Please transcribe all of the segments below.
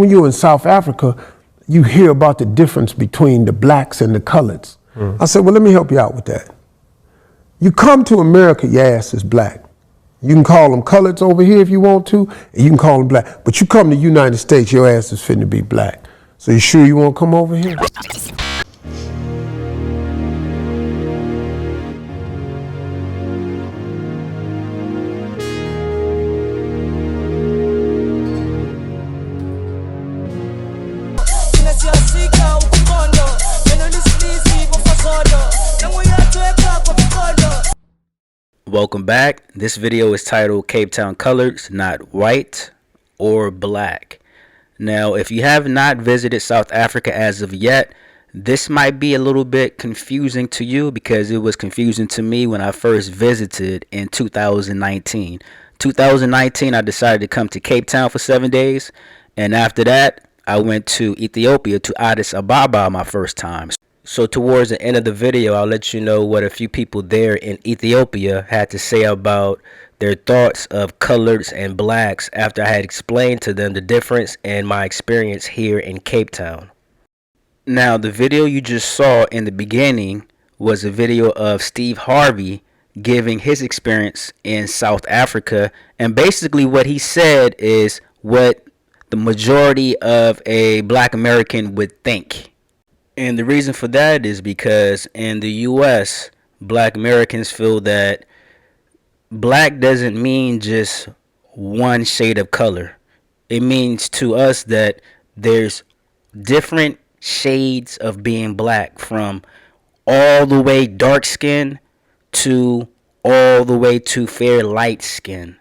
When you're in South Africa, you hear about the difference between the blacks and the coloreds. I said, well, let me help you out with that. You come to America, your ass is black. You can call them coloreds over here if you want to, and you can call them black. But you come to the United States, your ass is finna be black. So you sure you want to come over here? Welcome back. This video is titled Cape Town Coloureds, Not White or Black. Now, if you have not visited South Africa as of yet, this might be a little bit confusing to you because it was confusing to me when I first visited in 2019. 2019, I decided to come to Cape Town for 7 days, and after that, I went to Ethiopia, to Addis Ababa my first time. So towards the end of the video, I'll let you know what a few people there in Ethiopia had to say about their thoughts of coloreds and blacks after I had explained to them the difference and my experience here in Cape Town. Now, the video you just saw in the beginning was a video of Steve Harvey giving his experience in South Africa, and basically what he said is what the majority of a black American would think. And the reason for that is because in the US, black Americans feel that black doesn't mean just one shade of color. It means to us that there's different shades of being black, from all the way dark skin to all the way to fair light skin.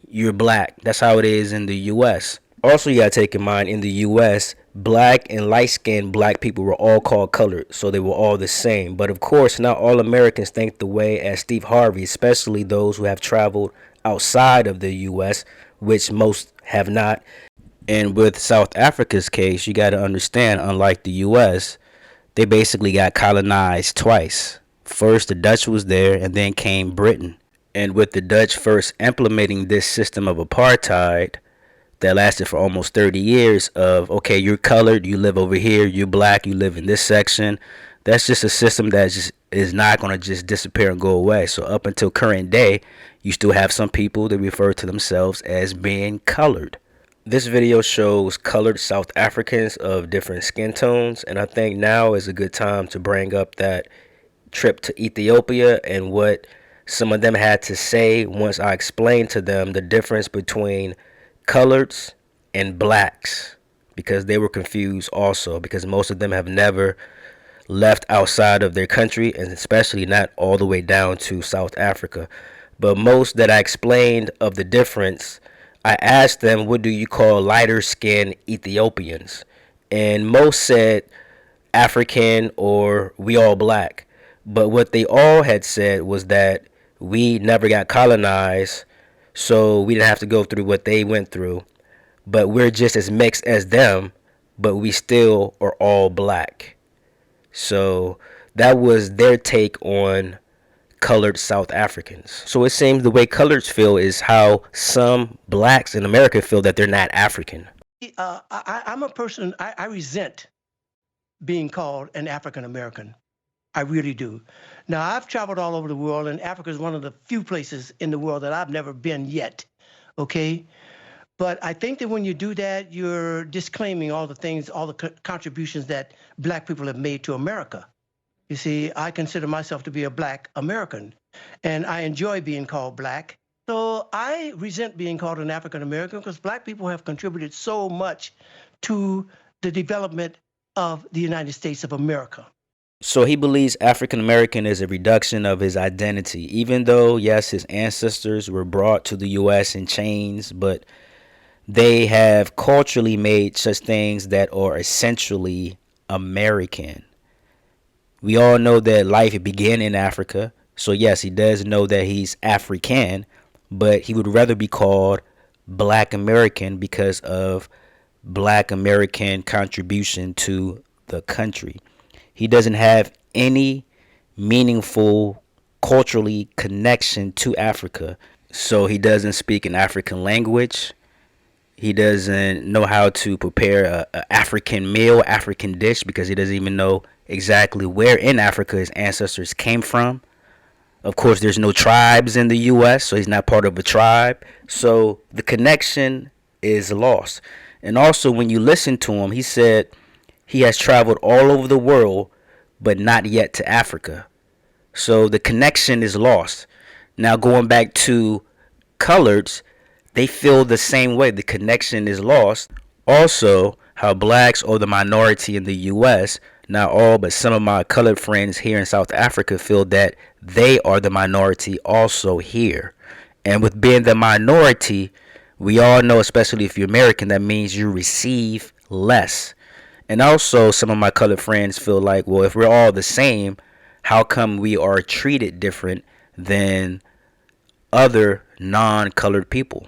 You're black. That's how it is in the US. Also, you gotta take in mind, in the US, black and light-skinned black people were all called colored, so they were all the same. But of course, not all Americans think the way as Steve Harvey, especially those who have traveled outside of the US, which most have not. And with South Africa's case, you gotta understand, unlike the US, they basically got colonized twice. First, the Dutch was there, and then came Britain. And with the Dutch first implementing this system of apartheid, that lasted for almost 30 years of, okay, you're colored, you live over here, you're black, you live in this section. That's just a system that just is not going to just disappear and go away. So up until current day, you still have some people that refer to themselves as being colored. This video shows colored South Africans of different skin tones, and I think now is a good time to bring up that trip to Ethiopia and what some of them had to say once I explained to them the difference between coloreds and blacks, because they were confused also, because most of them have never left outside of their country, and especially not all the way down to South Africa. But most that I explained of the difference, I asked them, what do you call lighter skinned Ethiopians? And most said African or we all black. But what they all had said was that we never got colonized, so we didn't have to go through what they went through. But we're just as mixed as them, but we still are all black. So that was their take on colored South Africans. So it seems the way coloreds feel is how some blacks in America feel that they're not African. I'm a person, I resent being called an African American. I really do. Now, I've traveled all over the world, and Africa is one of the few places in the world that I've never been yet, okay? But I think that when you do that, you're disclaiming all the things, all the contributions that black people have made to America. You see, I consider myself to be a black American, and I enjoy being called black. So I resent being called an African American because black people have contributed so much to the development of the United States of America. So he believes African American is a reduction of his identity, even though, yes, his ancestors were brought to the U.S. in chains, but they have culturally made such things that are essentially American. We all know that life began in Africa. So, yes, he does know that he's African, but he would rather be called Black American because of Black American contribution to the country. He doesn't have any meaningful culturally connection to Africa. So he doesn't speak an African language. He doesn't know how to prepare a African meal, African dish, because he doesn't even know exactly where in Africa his ancestors came from. Of course, there's no tribes in the U.S., so he's not part of a tribe. So the connection is lost. And also, when you listen to him, he said he has traveled all over the world, but not yet to Africa. So the connection is lost. Now, going back to Coloureds, they feel the same way. The connection is lost. Also, how blacks are the minority in the U.S., not all, but some of my colored friends here in South Africa feel that they are the minority also here. And with being the minority, we all know, especially if you're American, that means you receive less. And also, some of my colored friends feel like, well, if we're all the same, how come we are treated different than other non-colored people?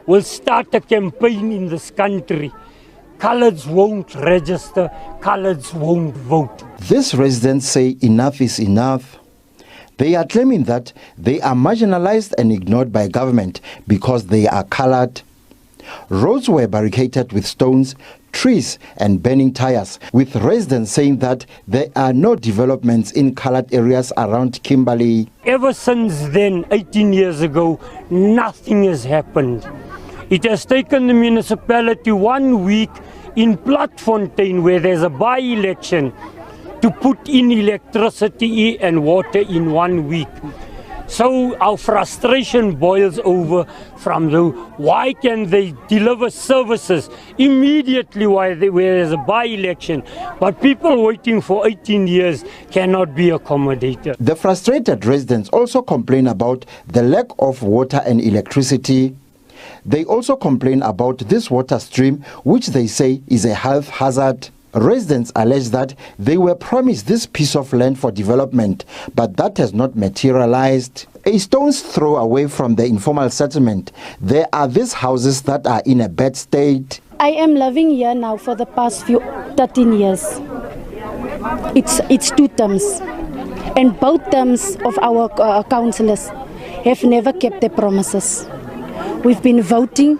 We'll start a campaign in this country. Coloureds won't register, Coloureds won't vote. These residents say enough is enough. They are claiming that they are marginalized and ignored by government because they are colored. Roads were barricaded with stones, trees and burning tires, with residents saying that there are no developments in colored areas around Kimberley. Ever since then, 18 years ago, nothing has happened. It has taken the municipality 1 week in Platfontein, where there's a by-election, to put in electricity and water in 1 week. So our frustration boils over from why can they deliver services immediately where there's a by-election, but people waiting for 18 years cannot be accommodated. The frustrated residents also complain about the lack of water and electricity. They also complain about this water stream, which they say is a health hazard. Residents allege that they were promised this piece of land for development, but that has not materialized. A stone's throw away from the informal settlement, there are these houses that are in a bad state. I am living here now for the past 13 years. It's 2 terms, and both terms of our councillors have never kept their promises. We've been voting,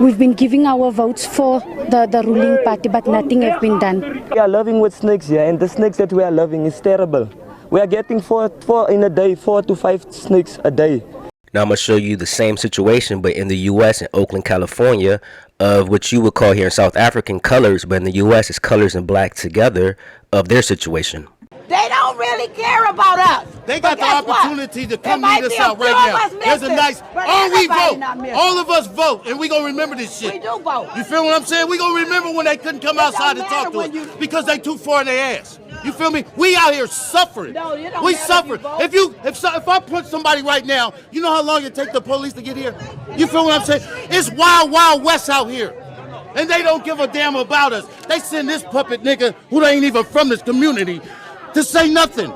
we've been giving our votes for the ruling party, but nothing has been done. We are living with snakes here, and the snakes that we are loving is terrible. We are getting 4 to 5 snakes a day. Now I'm going to show you the same situation, but in the U.S. in Oakland, California, of what you would call here in South African colors, but in the U.S. it's colors and black together, of their situation. They don't really care about us. They got the opportunity to come meet us out right now. There's a nice, we vote. All of us vote, and we gonna remember this shit. We do vote. You feel what I'm saying? We gonna remember when they couldn't come outside and talk to us because they too far in their ass. You feel me? We out here suffering. No, you don't we matter suffering. If If I put somebody right now, you know how long it take the police to get here? You feel what I'm saying? It's wild, wild west out here. And they don't give a damn about us. They send this puppet nigga who ain't even from this community to say nothing.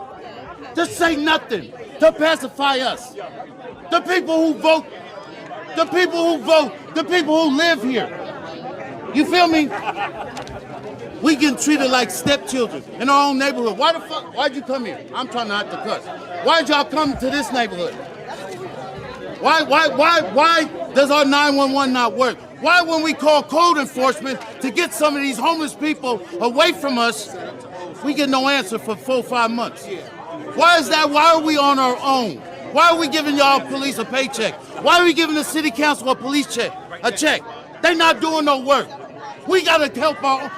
To say nothing. To pacify us. The people who vote. The people who vote. The people who live here. You feel me? We getting treated like stepchildren in our own neighborhood. Why the fuck? Why'd you come here? I'm trying not to cuss. Why'd y'all come to this neighborhood? Why does our 911 not work? Why when we call code enforcement to get some of these homeless people away from us, we get no answer for 4 or 5 months? Why is that? Why are we on our own? Why are we giving y'all police a paycheck? Why are we giving the city council a check? They not doing no work. We gotta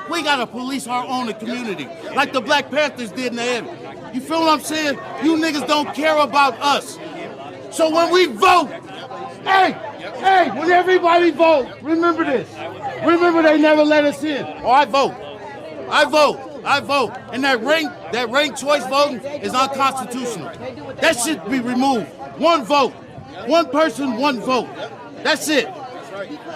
we gotta police our own community, like the Black Panthers did in the end. You feel what I'm saying? You niggas don't care about us. So when we vote, hey, when everybody vote, remember this. Remember they never let us in. Oh, I vote. And that ranked choice voting is unconstitutional. That should be removed. 1 vote. 1 person, 1 vote. That's it.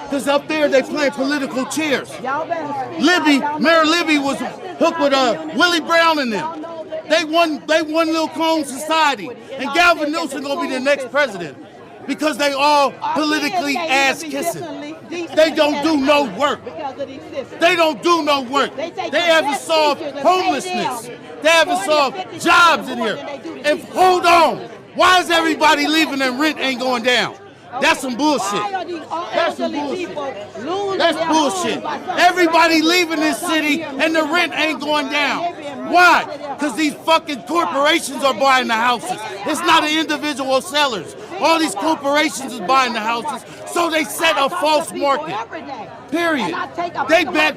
Because up there they playing political chairs. Mayor Libby was hooked with Willie Brown and them. They won Little Cone Society. And Galvin Newsom gonna be the next president. Because they all politically ass kissing. They don't do no work. They don't do no work. They haven't solved homelessness. They haven't solved jobs in here. And hold on. Why is everybody leaving and rent ain't going down? That's some bullshit. Why are these That's some elderly bullshit. people losing That's their bullshit. homes by such Everybody crazy leaving this city and the rent ain't going down. Why? Because these fucking corporations are buying the houses. It's not the individual sellers. All these corporations is buying the houses, so they set a false market. Period. They bet.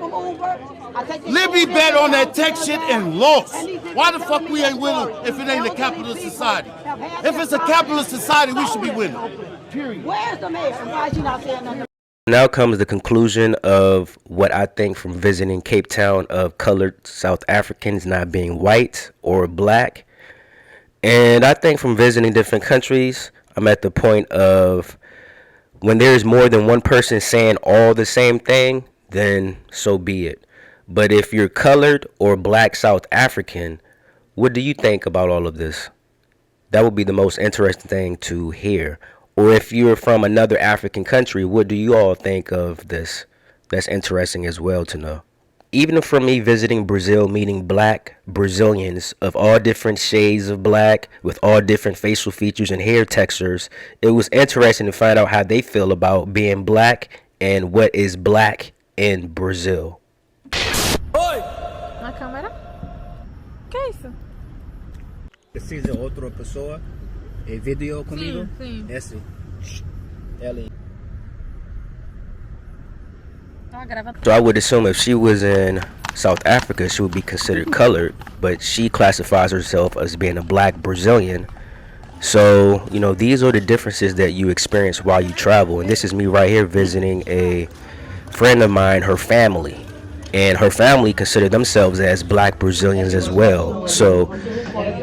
Libby bet on that tech shit and lost. Why the fuck we ain't winning if it ain't a capitalist society? If it's a capitalist society, we should be winning. Period. Where's the mayor? And why is she not saying nothing? Now comes the conclusion of what I think from visiting Cape Town of colored South Africans not being white or black. And I think from visiting different countries, I'm at the point of when there's more than one person saying all the same thing, then so be it. But if you're colored or black South African, what do you think about all of this? That would be the most interesting thing to hear. Or if you're from another African country, what do you all think of this? That's interesting as well to know. Even from me visiting Brazil, meeting black Brazilians of all different shades of black, with all different facial features and hair textures, it was interesting to find out how they feel about being black and what is black in Brazil. Na câmera? Que é isso? Precisa outra pessoa e vídeo comigo? Sim. Esse. Ela. So I would assume if she was in South Africa, she would be considered colored, but she classifies herself as being a black Brazilian. So, you know, these are the differences that you experience while you travel. And this is me right here visiting a friend of mine, her family. And her family consider themselves as black Brazilians as well. So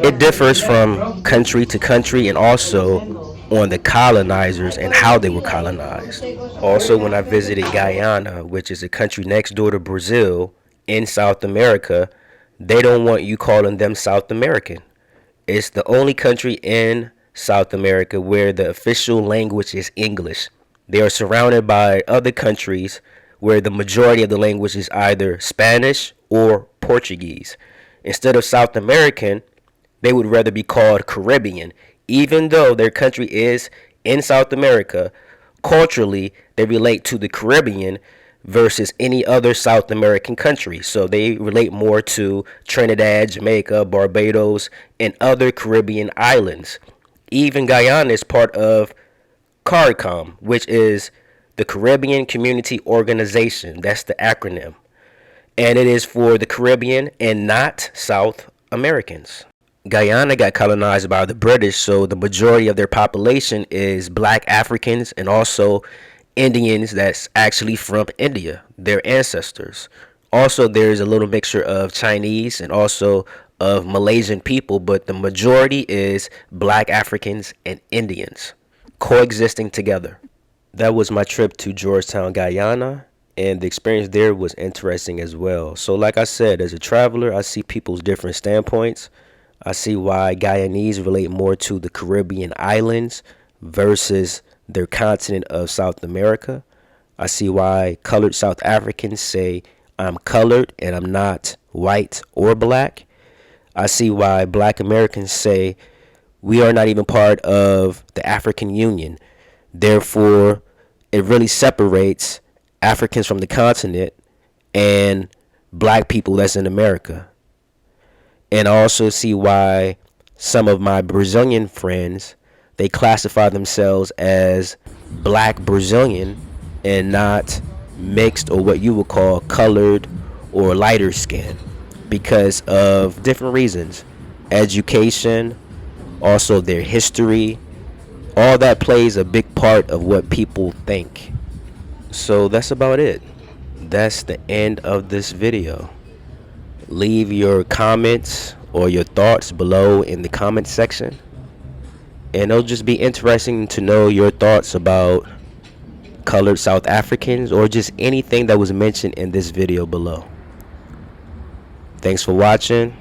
it differs from country to country and also on the colonizers and how they were colonized. Also, when I visited Guyana, which is a country next door to Brazil in South America, they don't want you calling them South American. It's the only country in South America where the official language is English. They are surrounded by other countries where the majority of the language is either Spanish or Portuguese. Instead of South American, they would rather be called Caribbean. Even though their country is in South America, culturally, they relate to the Caribbean versus any other South American country. So they relate more to Trinidad, Jamaica, Barbados, and other Caribbean islands. Even Guyana is part of CARICOM, which is the Caribbean Community Organization. That's the acronym. And it is for the Caribbean and not South Americans. Guyana got colonized by the British, so the majority of their population is black Africans and also Indians that's actually from India, their ancestors. Also, there's a little mixture of Chinese and also of Malaysian people, but the majority is black Africans and Indians coexisting together. That was my trip to Georgetown, Guyana, and the experience there was interesting as well. So like I said, as a traveler, I see people's different standpoints. I see why Guyanese relate more to the Caribbean islands versus their continent of South America. I see why colored South Africans say, I'm colored and I'm not white or black. I see why black Americans say, we are not even part of the African Union. Therefore, it really separates Africans from the continent and black people that's in America. And I also see why some of my Brazilian friends, they classify themselves as black Brazilian and not mixed or what you would call colored or lighter skin because of different reasons. Education, also their history, all that plays a big part of what people think. So that's about it. That's the end of this video. Leave your comments or your thoughts below in the comment section. And it'll just be interesting to know your thoughts about colored South Africans or just anything that was mentioned in this video below. Thanks for watching.